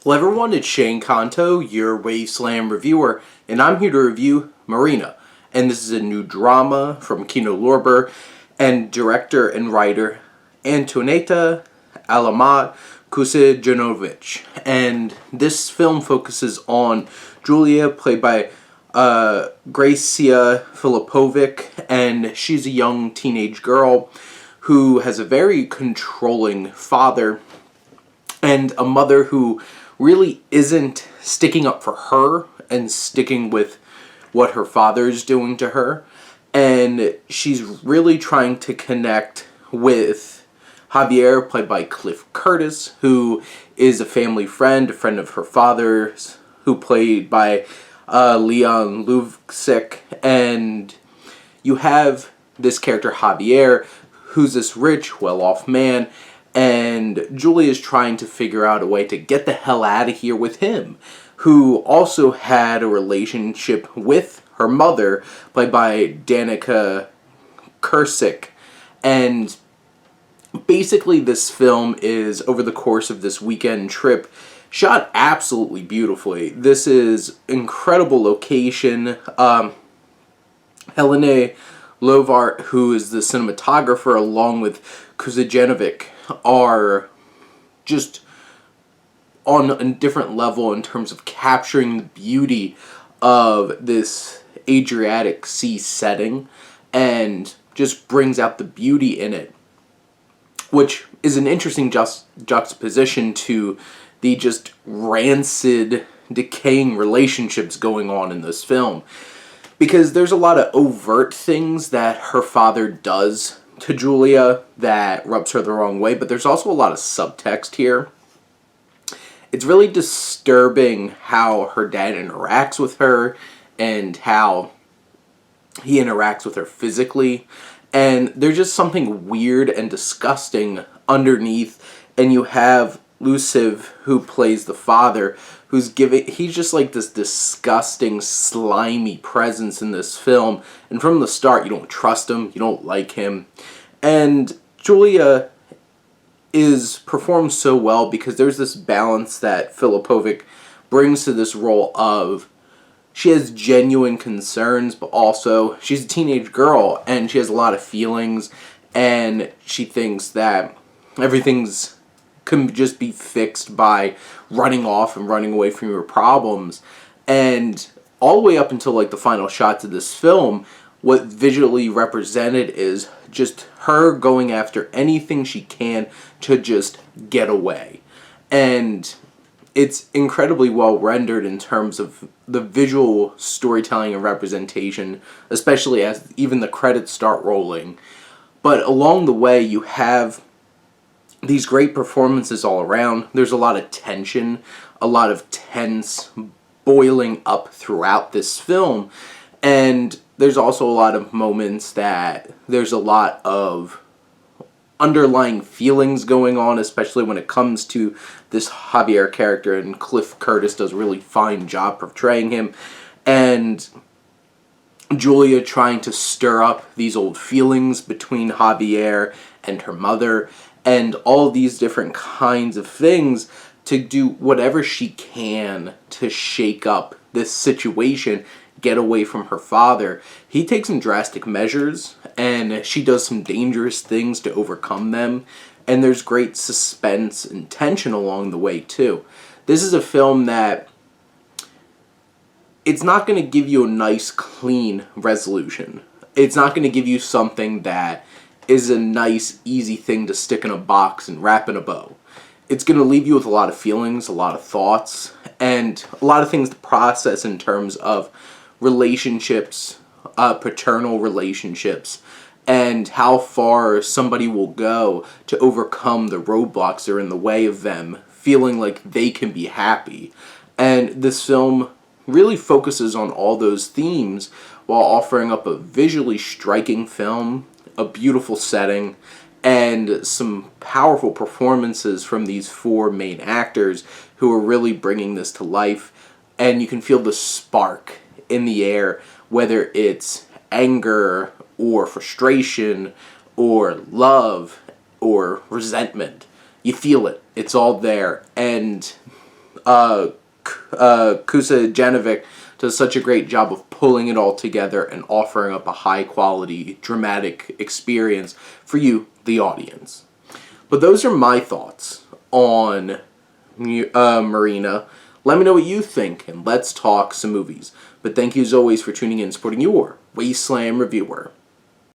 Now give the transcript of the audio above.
Hello everyone, it's Shane Kanto, your Wasteland reviewer, and I'm here to review Murina. And this is a new drama from Kino Lorber and director and writer Antoneta, Alamat, Kusijanovic. And this film focuses on Julia, played by Gracija Filipovic, and she's a young teenage girl who has a very controlling father and a mother who really isn't sticking up for her and sticking with what her father is doing to her. And she's really trying to connect with Javier, played by Cliff Curtis, who is a family friend, a friend of her father's, who played by Leon Lucev. And you have this character Javier, who's this rich, well-off man, and Julia is trying to figure out a way to get the hell out of here with him, who also had a relationship with her mother, played by Danica, Curcic. And basically this film is, over the course of this weekend trip, shot absolutely beautifully. This is incredible location. Helene Lovart, who is the cinematographer, along with Kusijanovic, are just on a different level in terms of capturing the beauty of this Adriatic Sea setting, and just brings out the beauty in it, which is an interesting juxtaposition to the just rancid, decaying relationships going on in this film. Because there's a lot of overt things that her father does to Julia that rubs her the wrong way, but there's also a lot of subtext here. It's really disturbing how her dad interacts with her and how he interacts with her physically. And there's just something weird and disgusting underneath. And you have Lucev, who plays the father, he's just like this disgusting, slimy presence in this film. And from the start, you don't trust him, you don't like him. And Julia performs so well because there's this balance that Filipovic brings to this role of, she has genuine concerns, but also she's a teenage girl and she has a lot of feelings, and she thinks that everything's can just be fixed by running off and running away from your problems. And all the way up until like the final shots of this film, what visually represented is just her going after anything she can to just get away. And it's incredibly well rendered in terms of the visual storytelling and representation, especially as even the credits start rolling. But along the way, you have these great performances all around. There's a lot of tension, a lot of tense boiling up throughout this film. And there's also a lot of moments that there's a lot of underlying feelings going on, especially when it comes to this Javier character, and Cliff Curtis does a really fine job portraying him. And Julia trying to stir up these old feelings between Javier and her mother, and all these different kinds of things to do whatever she can to shake up this situation, get away from her father. He takes some drastic measures, and she does some dangerous things to overcome them, and there's great suspense and tension along the way too. This is a film that, it's not going to give you a nice, clean resolution. It's not going to give you something that is a nice, easy thing to stick in a box and wrap in a bow. It's going to leave you with a lot of feelings, a lot of thoughts, and a lot of things to process in terms of relationships, paternal relationships, and how far somebody will go to overcome the roadblocks that are in the way of them feeling like they can be happy. And this film really focuses on all those themes while offering up a visually striking film, a beautiful setting, and some powerful performances from these four main actors who are really bringing this to life. And you can feel the spark in the air, whether it's anger or frustration or love or resentment. You feel it. It's all there. And Kusijanovic does such a great job of pulling it all together and offering up a high-quality, dramatic experience for you, the audience. But those are my thoughts on Murina. Let me know what you think, and let's talk some movies. But thank you as always for tuning in and supporting your Wasteland reviewer.